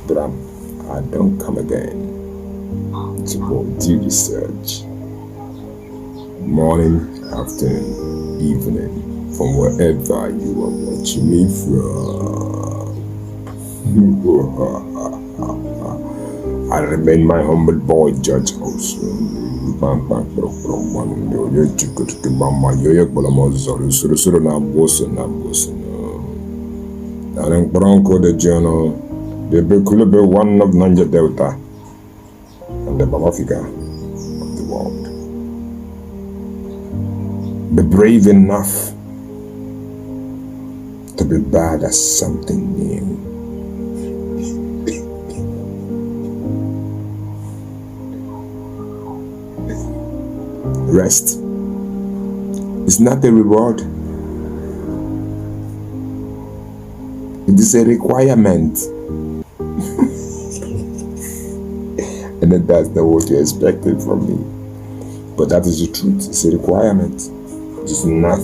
but I don't come again to do research. Morning, afternoon, evening, from wherever you are watching me from. I remain my humble boy, Judge Olson. The journal, the Bekulebe, one of Niger Delta, and the Bamafika of the world. Be brave enough to be bad at something new. Rest is not a reward. It is a requirement. And then that's not what you expected from me. But that is the truth. It's a requirement. It's not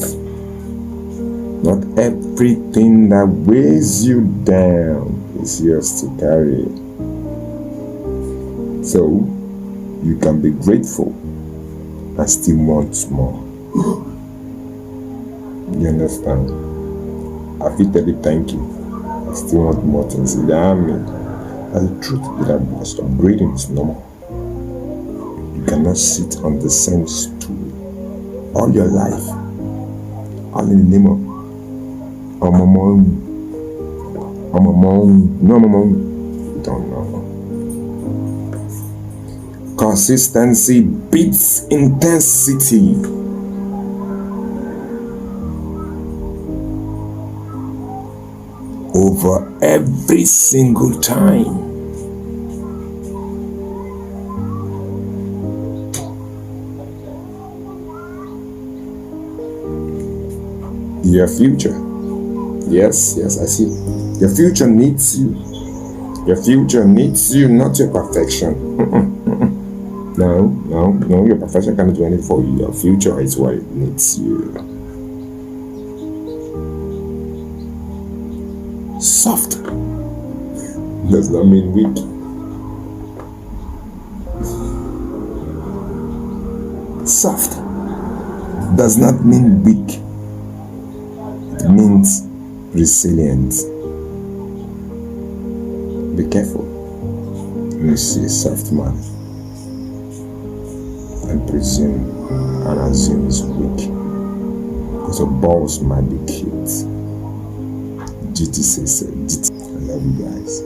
everything that weighs you down is yours to carry. So you can be grateful and still want more. You understand? I feel tell you thank you. I still want more things. You know what I mean? That's the truth without boast. Upgrading is normal. You cannot sit on the same stool all your life, all in the name of I'm a mom. No, you don't know. Consistency beats intensity. Over every single time. Your future. Yes, I see. Your future needs you. Your future needs you, not your perfection. No, your perfection cannot do anything for you. Your future is what it needs you. Soft does not mean weak. Soft does not mean weak. It means resilient. Be careful when you see a soft man and presume and assume he's weak, because your balls might be cute. GT says so. I love you guys.